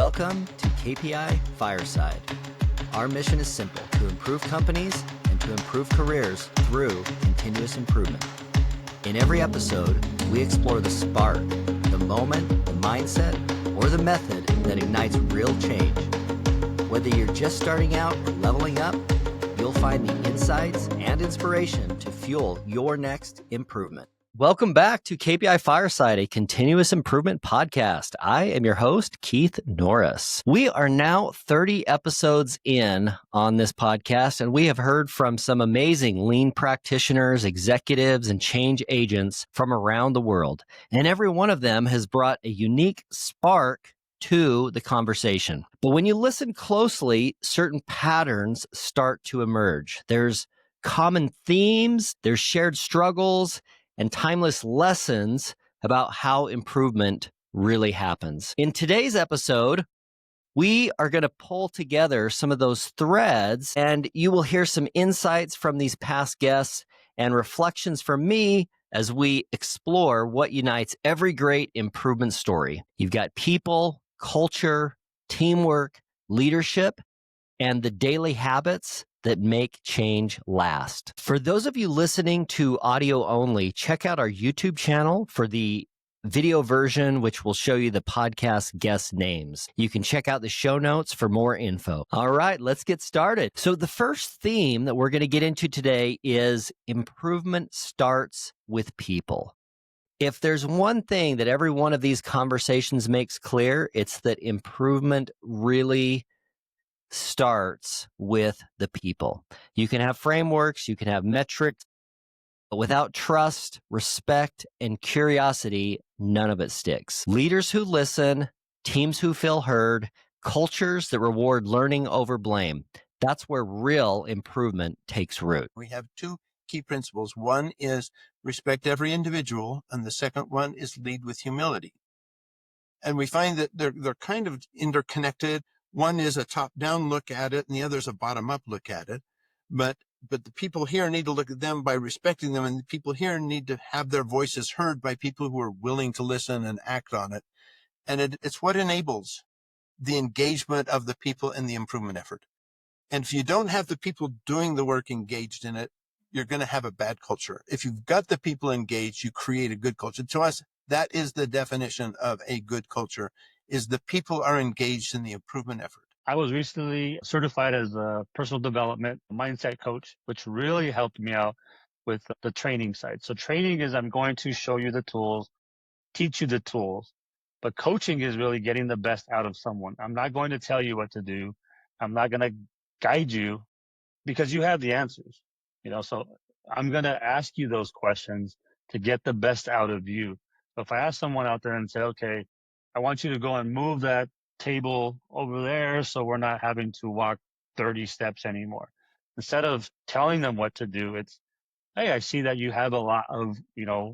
Welcome to KPI Fireside. Our mission is simple: to improve companies and to improve careers through continuous improvement. In every episode, we explore the spark, the moment, the mindset, or the method that ignites real change. Whether you're just starting out or leveling up, you'll find the insights and inspiration to fuel your next improvement. Welcome back to KPI Fireside, a continuous improvement podcast. I am your host, Keith Norris. We are now 30 episodes in on this podcast, and we have heard from some amazing lean practitioners, executives, and change agents from around the world. And every one of them has brought a unique spark to the conversation. But when you listen closely, certain patterns start to emerge. There's common themes, there's shared struggles, and timeless lessons about how improvement really happens. In today's episode, we are going to pull together some of those threads, and you will hear some insights from these past guests and reflections from me as we explore what unites every great improvement story. You've got people, culture, teamwork, leadership, and the daily habits that make change last. For those of you listening to audio only, check out our YouTube channel for the video version, which will show you the podcast guest names. You can check out the show notes for more info. All right, let's get started. So the first theme that we're going to get into today is improvement starts with people. If there's one thing that every one of these conversations makes clear, it's that improvement really starts with the people. You can have frameworks, you can have metrics, but without trust, respect, and curiosity, none of it sticks. Leaders who listen, teams who feel heard, cultures that reward learning over blame. That's where real improvement takes root. We have two key principles. One is respect every individual, and the second one is lead with humility. And we find that they're kind of interconnected. One is a top-down look at it, and the other is a bottom-up look at it. But the people here need to look at them by respecting them, and the people here need to have their voices heard by people who are willing to listen and act on it. And it's what enables the engagement of the people in the improvement effort. And if you don't have the people doing the work engaged in it, you're going to have a bad culture. If you've got the people engaged, you create a good culture. To us, that is the definition of a good culture, is the people are engaged in the improvement effort. I was recently certified as a personal development mindset coach, which really helped me out with the training side. So training is I'm going to show you the tools, teach you the tools, but coaching is really getting the best out of someone. I'm not going to tell you what to do. I'm not going to guide you because you have the answers, so I'm going to ask you those questions to get the best out of you. So if I ask someone out there and say, okay, I want you to go and move that table over there so we're not having to walk 30 steps anymore. Instead of telling them what to do, it's, hey, I see that you have a lot of,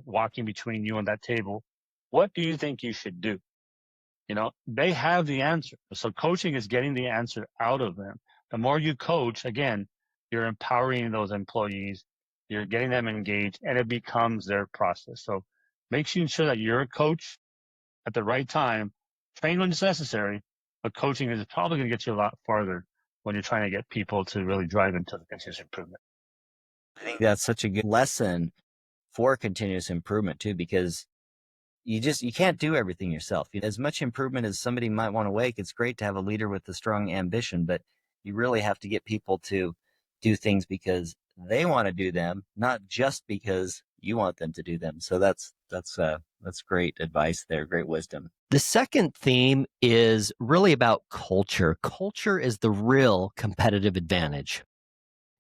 walking between you and that table. What do you think you should do? They have the answer. So coaching is getting the answer out of them. The more you coach, again, you're empowering those employees, you're getting them engaged, and it becomes their process. So make sure that you're a coach at the right time, train when it's necessary, but coaching is probably going to get you a lot farther when you're trying to get people to really drive into the continuous improvement. I think that's such a good lesson for continuous improvement too, because you can't do everything yourself. As much improvement as somebody might want to make, it's great to have a leader with a strong ambition, but you really have to get people to do things because they want to do them, not just because you want them to do them. So that's great advice there, great wisdom. The second theme is really about culture. Culture is the real competitive advantage.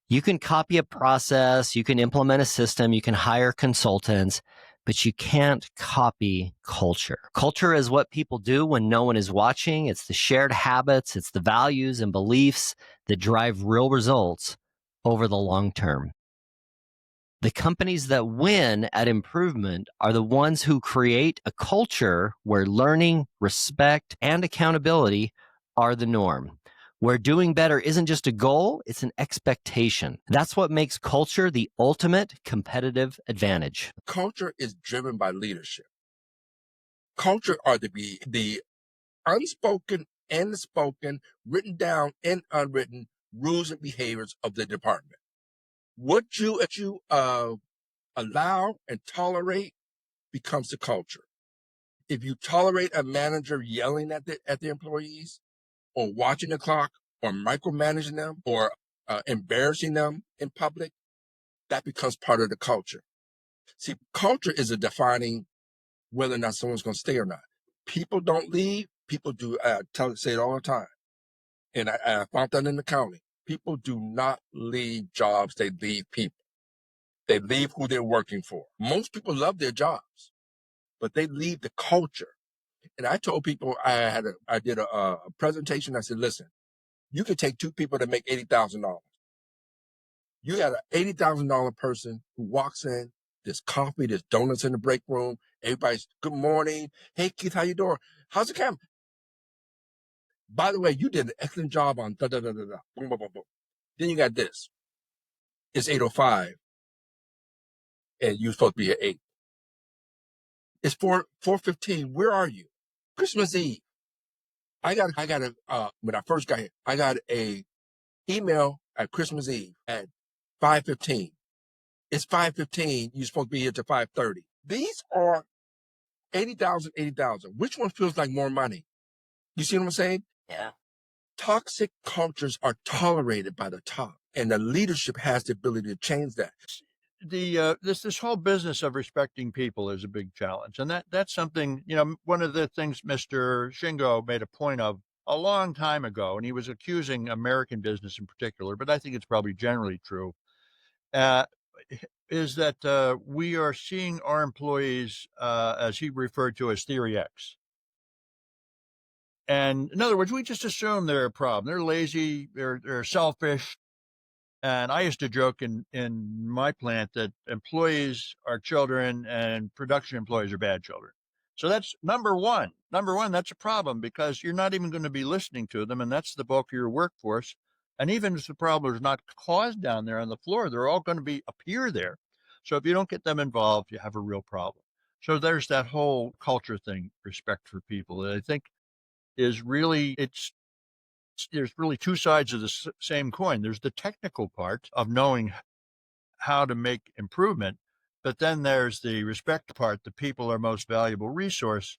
You can copy a process, you can implement a system, you can hire consultants, but you can't copy culture. Culture is what people do when no one is watching. It's the shared habits, it's the values and beliefs that drive real results over the long term. The companies that win at improvement are the ones who create a culture where learning, respect, and accountability are the norm, where doing better isn't just a goal, it's an expectation. That's what makes culture the ultimate competitive advantage. Culture is driven by leadership. Culture ought to be the unspoken and spoken, written down and unwritten rules and behaviors of the department. What you allow and tolerate becomes the culture. If you tolerate a manager yelling at the employees, or watching the clock, or micromanaging them, or embarrassing them in public, that becomes part of the culture. See, culture is a defining whether or not someone's going to stay or not. People don't leave. People do. Say it all the time, and I found that in accounting. People do not leave jobs; they leave people. They leave who they're working for. Most people love their jobs, but they leave the culture. And I told people I did a presentation. I said, listen, you can take two people that make $80,000. You got an $80,000 person who walks in, there's coffee, there's donuts in the break room. Everybody's good morning. Hey, Keith, how you doing? How's the camera? By the way, you did an excellent job on da da da da da. Boom, boom, boom, boom. Then you got this. It's 8:05, and you're supposed to be at 8. It's 4:15. Where are you? Christmas Eve. I got when I first got here, I got a email at Christmas Eve at 5:15. It's 5:15. You're supposed to be here till 5:30. These are 80,000. Which one feels like more money? You see what I'm saying? Yeah. Toxic cultures are tolerated by the top, and the leadership has the ability to change that. This whole business of respecting people is a big challenge, and that's something, one of the things Mr. Shingo made a point of a long time ago, and he was accusing American business in particular, but I think it's probably generally true, is that we are seeing our employees, as he referred to as Theory X. And in other words, we just assume they're a problem. They're lazy, they're selfish. And I used to joke in my plant that employees are children and production employees are bad children. So that's number one. Number one, that's a problem because you're not even going to be listening to them. And that's the bulk of your workforce. And even if the problem is not caused down there on the floor, they're all going to appear there. So if you don't get them involved, you have a real problem. So there's that whole culture thing, respect for people, that I think is really, there's really two sides of the same coin. There's the technical part of knowing how to make improvement, but then there's the respect part. The people are most valuable resource.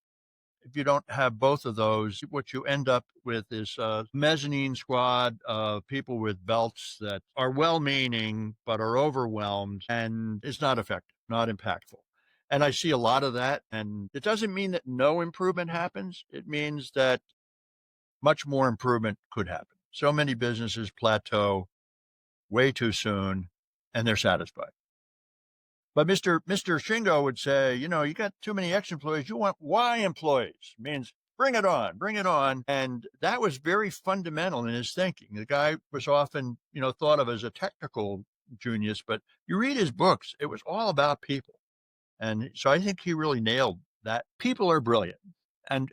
If you don't have both of those, what you end up with is a mezzanine squad of people with belts that are well-meaning, but are overwhelmed, and it's not effective, not impactful. And I see a lot of that. And it doesn't mean that no improvement happens. It means that much more improvement could happen. So many businesses plateau way too soon, and they're satisfied. But Mr. Shingo would say, you got too many X employees. You want Y employees. Means bring it on, bring it on. And that was very fundamental in his thinking. The guy was often, thought of as a technical genius, but you read his books, it was all about people. And so I think he really nailed that. People are brilliant. And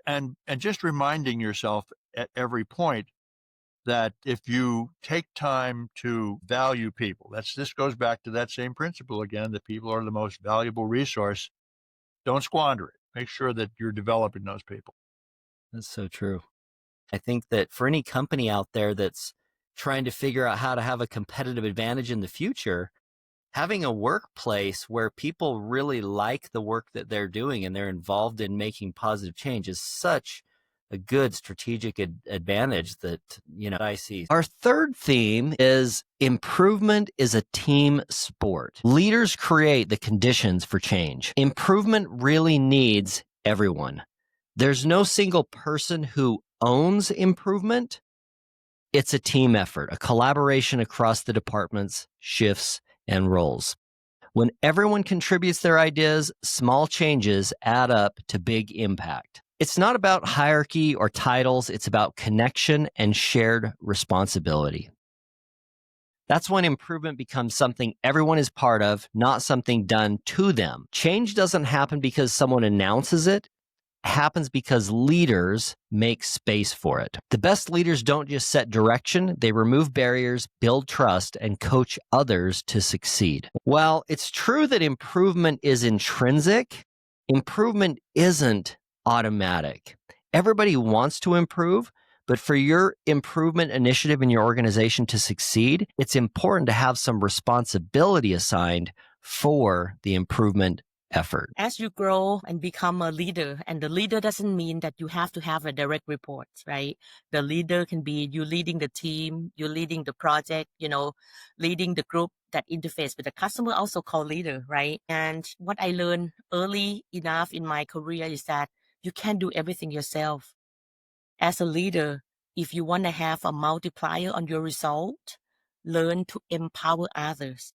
just reminding yourself at every point that if you take time to value people, this goes back to that same principle again, that people are the most valuable resource. Don't squander it. Make sure that you're developing those people. That's so true. I think that for any company out there that's trying to figure out how to have a competitive advantage in the future, having a workplace where people really like the work that they're doing and they're involved in making positive change is such a good strategic advantage that, I see. Our third theme is improvement is a team sport. Leaders create the conditions for change. Improvement really needs everyone. There's no single person who owns improvement. It's a team effort, a collaboration across the departments, shifts, and roles. When everyone contributes their ideas, small changes add up to big impact. It's not about hierarchy or titles. It's about connection and shared responsibility. That's when improvement becomes something everyone is part of, not something done to them. Change doesn't happen because someone announces it. It happens because leaders make space for it. The best leaders don't just set direction, they remove barriers, build trust, and coach others to succeed. While it's true that improvement is intrinsic, improvement isn't automatic. Everybody wants to improve, But for your improvement initiative in your organization to succeed, it's important to have some responsibility assigned for the improvement effort. As you grow and become a leader, and the leader doesn't mean that you have to have a direct report, right? The leader can be you leading the team, you leading the project, leading the group that interface with the customer, also called leader, right? And what I learned early enough in my career is that you can't do everything yourself. As a leader, if you want to have a multiplier on your result, learn to empower others.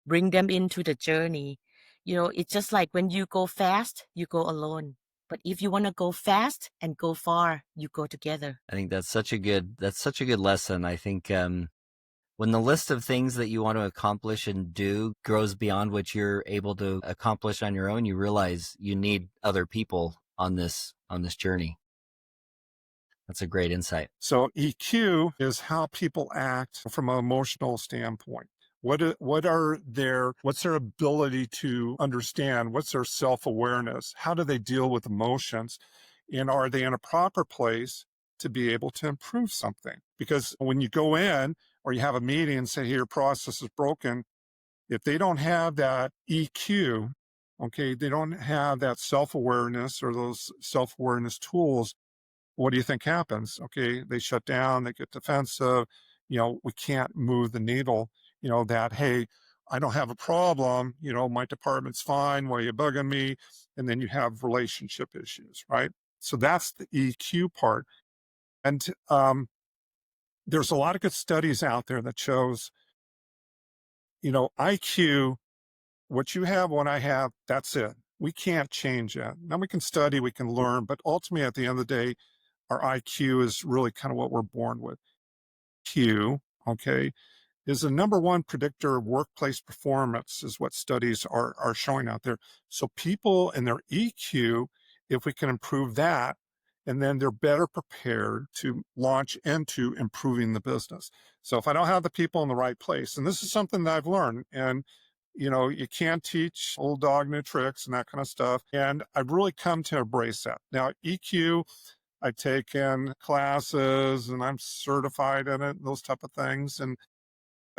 Bring them into the journey. It's just like when you go fast, you go alone. But if you want to go fast and go far, you go together. I think that's such a good lesson. I think when the list of things that you want to accomplish and do grows beyond what you're able to accomplish on your own, you realize you need other people on this journey. That's a great insight. So EQ is how people act from an emotional standpoint. What's their ability to understand? What's their self-awareness? How do they deal with emotions? And are they in a proper place to be able to improve something? Because when you go in or you have a meeting and say, hey, your process is broken, if they don't have that EQ, okay, they don't have that self-awareness or those self-awareness tools, what do you think happens? Okay, they shut down, they get defensive, we can't move the needle, that, hey, I don't have a problem, my department's fine, why are you bugging me? And then you have relationship issues, right? So that's the EQ part. And there's a lot of good studies out there that shows, IQ, what you have, what I have, that's it. We can't change that. Now we can study, we can learn, but ultimately at the end of the day, our IQ is really kind of what we're born with. Q, okay, is the number one predictor of workplace performance, is what studies are showing out there. So people and their EQ, if we can improve that, and then they're better prepared to launch into improving the business. So if I don't have the people in the right place, and this is something that I've learned, and you can't teach old dog new tricks and that kind of stuff. And I've really come to embrace that. Now, EQ, I've taken classes and I'm certified in it, those type of things.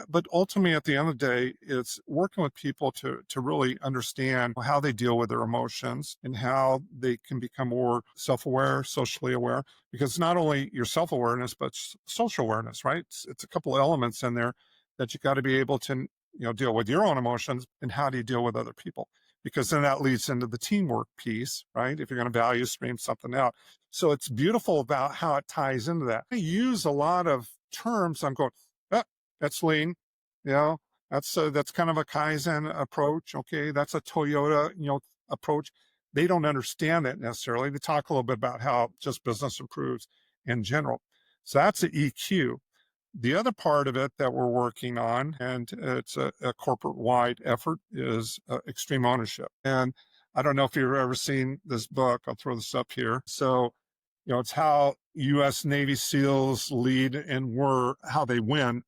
But ultimately, at the end of the day, it's working with people to really understand how they deal with their emotions and how they can become more self-aware, socially aware, because not only your self-awareness, but social awareness, right? It's a couple of elements in there that you got to be able to, deal with your own emotions and how do you deal with other people? Because then that leads into the teamwork piece, right? If you're going to value stream something out. So it's beautiful about how it ties into that. I use a lot of terms. I'm going, that's lean, that's kind of a Kaizen approach. Okay, that's a Toyota, approach. They don't understand that necessarily. They talk a little bit about how just business improves in general. So that's the EQ. The other part of it that we're working on, and it's a corporate-wide effort, is extreme ownership. And I don't know if you've ever seen this book. I'll throw this up here. So, it's how U.S. Navy SEALs lead and how they win.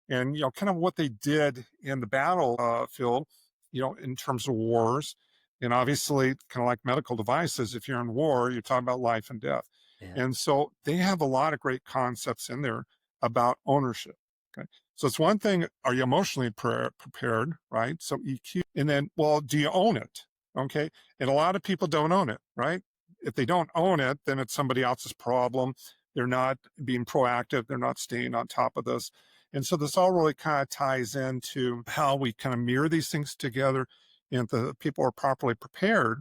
And, kind of what they did in the battlefield, in terms of wars. And obviously, kind of like medical devices, if you're in war, you're talking about life and death. Yeah. And so they have a lot of great concepts in there about ownership. Okay. So it's one thing, are you emotionally prepared, right? So EQ. And then, well, do you own it? Okay. And a lot of people don't own it, right? If they don't own it, then it's somebody else's problem. They're not being proactive. They're not staying on top of this. And so this all really kind of ties into how we kind of mirror these things together. And if the people are properly prepared,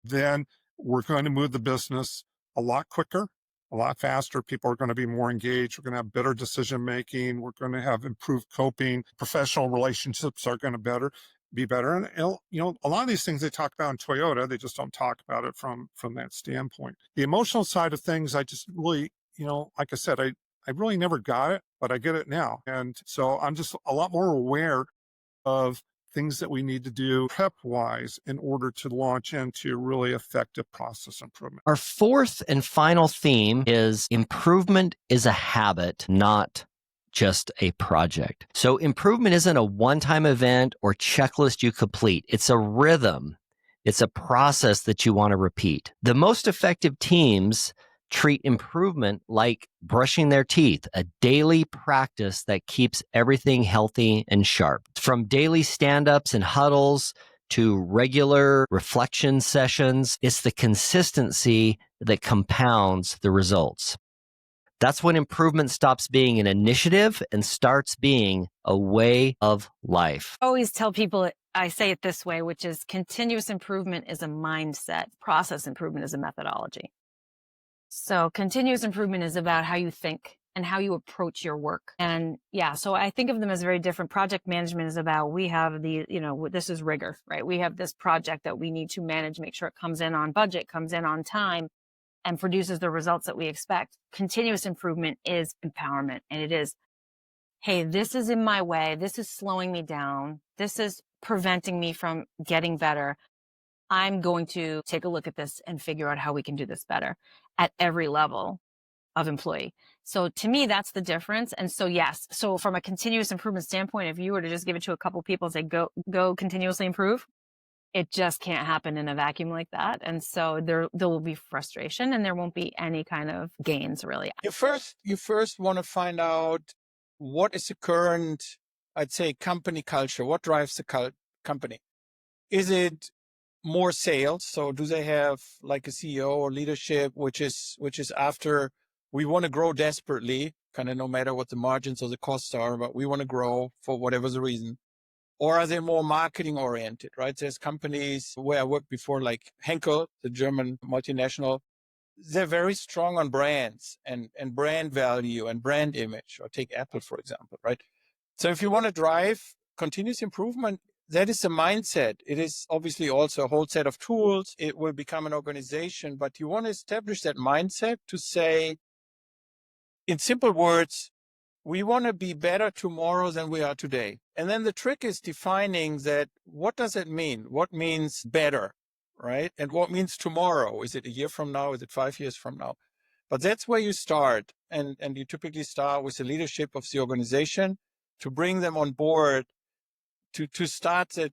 then we're going to move the business a lot quicker, a lot faster. People are going to be more engaged. We're going to have better decision-making. We're going to have improved coping. Professional relationships are going to be better. And, a lot of these things they talk about in Toyota, they just don't talk about it from that standpoint. The emotional side of things, I just really, like I said, I really never got it, but I get it now. And so I'm just a lot more aware of things that we need to do prep-wise in order to launch into really effective process improvement. Our fourth and final theme is improvement is a habit, not just a project. So improvement isn't a one-time event or checklist you complete. It's a rhythm. It's a process that you want to repeat. The most effective teams treat improvement like brushing their teeth, a daily practice that keeps everything healthy and sharp. From daily stand-ups and huddles to regular reflection sessions, it's the consistency that compounds the results. That's when improvement stops being an initiative and starts being a way of life. I always tell people, I say it this way, which is continuous improvement is a mindset. Process improvement is a methodology. So continuous improvement is about how you think and how you approach your work. And yeah, so I think of them as very different. Project management is about, we have the, this is rigor, right? We have this project that we need to manage, make sure it comes in on budget, comes in on time, and produces the results that we expect. Continuous improvement is empowerment. And it is, hey, this is in my way. This is slowing me down. This is preventing me from getting better. I'm going to take a look at this and figure out how we can do this better at every level of employee. So to me, that's the difference. And so, yes. So from a continuous improvement standpoint, if you were to just give it to a couple people and say, go continuously improve, it just can't happen in a vacuum like that. And so there will be frustration and there won't be any kind of gains really. You first want to find out what is the current, I'd say, company culture. What drives the company? Is it more sales? So do they have like a CEO or leadership, which is after we want to grow desperately, kind of no matter what the margins or the costs are, but we want to grow for whatever the reason? Or are they more marketing oriented, right? There's companies where I worked before, like Henkel, the German multinational. They're very strong on brands and brand value and brand image, or take Apple, for example, right? So if you want to drive continuous improvement, that is a mindset. It is obviously also a whole set of tools. It will become an organization, but you want to establish that mindset to say, in simple words, we want to be better tomorrow than we are today. And then the trick is defining that. What does it mean? What means better, right? And what means tomorrow? Is it a year from now? Is it 5 years from now? But that's where you start. And you typically start with the leadership of the organization to bring them on board to start that,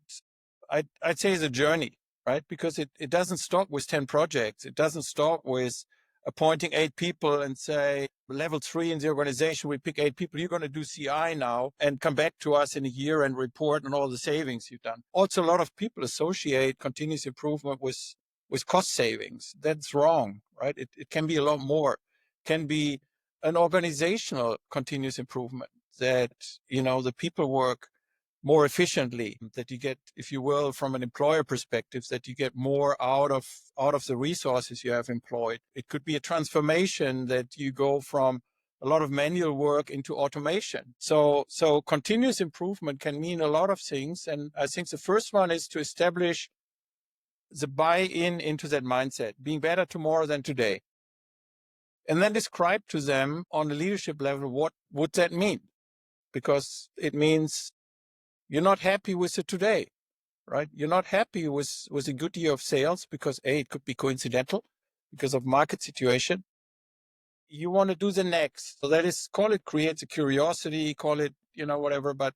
I'd say, the journey, right? Because it doesn't stop with 10 projects. It doesn't stop with appointing 8 people and say, level 3 in the organization, we pick 8 people, you're going to do CI now and come back to us in a year and report on all the savings you've done. Also, a lot of people associate continuous improvement with cost savings. That's wrong, right? It can be a lot more. It can be an organizational continuous improvement that, the people work more efficiently, that you get, if you will, from an employer perspective, that you get more out of the resources you have employed. It could be a transformation that you go from a lot of manual work into automation. So continuous improvement can mean a lot of things. And I think the first one is to establish the buy-in into that mindset, being better tomorrow than today. And then describe to them on a leadership level, what would that mean? Because it means you're not happy with it today, right? You're not happy with a good year of sales because it could be coincidental because of market situation. You want to do the next. So that is, call it create a curiosity, call it, whatever, but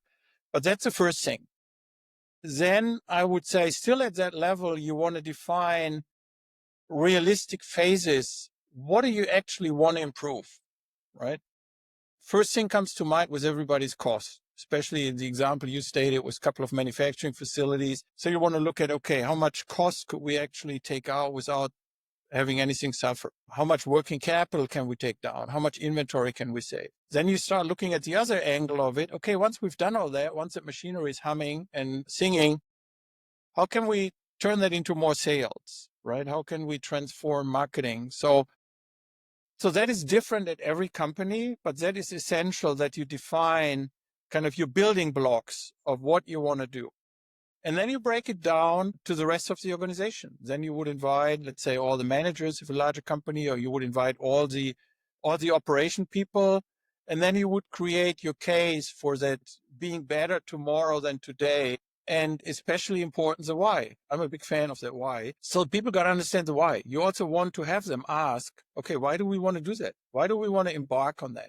that's the first thing. Then I would say still at that level, you want to define realistic phases. What do you actually want to improve, right? First thing comes to mind was everybody's cost, especially in the example you stated with a couple of manufacturing facilities. So you want to look at, okay, how much cost could we actually take out without having anything suffer? How much working capital can we take down? How much inventory can we save? Then you start looking at the other angle of it. Okay, once we've done all that, once that machinery is humming and singing, how can we turn that into more sales, right? How can we transform marketing? So that is different at every company, but that is essential that you define kind of your building blocks of what you want to do. And then you break it down to the rest of the organization. Then you would invite, let's say, all the managers of a larger company, or you would invite all the operation people. And then you would create your case for that being better tomorrow than today. And especially important, the why. I'm a big fan of that why. So people got to understand the why. You also want to have them ask, okay, why do we want to do that? Why do we want to embark on that?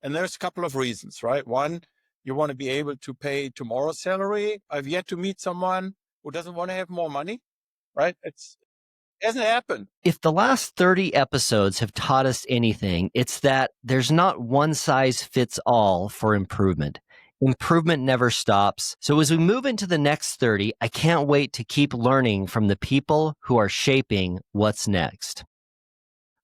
And there's a couple of reasons, right? One, you want to be able to pay tomorrow's salary. I've yet to meet someone who doesn't want to have more money, right? Hasn't happened. If the last 30 episodes have taught us anything, it's that there's not one size fits all for improvement. Improvement never stops. So as we move into the next 30, I can't wait to keep learning from the people who are shaping what's next.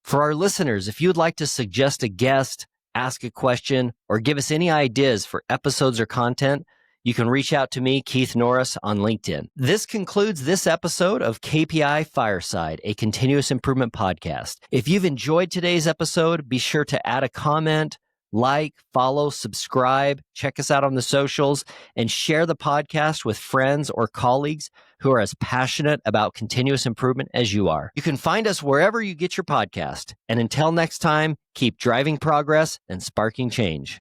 For our listeners, if you'd like to suggest a guest, ask a question, or give us any ideas for episodes or content, you can reach out to me, Keith Norris, on LinkedIn. This concludes this episode of KPI Fireside, a continuous improvement podcast. If you've enjoyed today's episode, be sure to add a comment, like, follow, subscribe, check us out on the socials, and share the podcast with friends or colleagues who are as passionate about continuous improvement as you are. You can find us wherever you get your podcast. And until next time, keep driving progress and sparking change.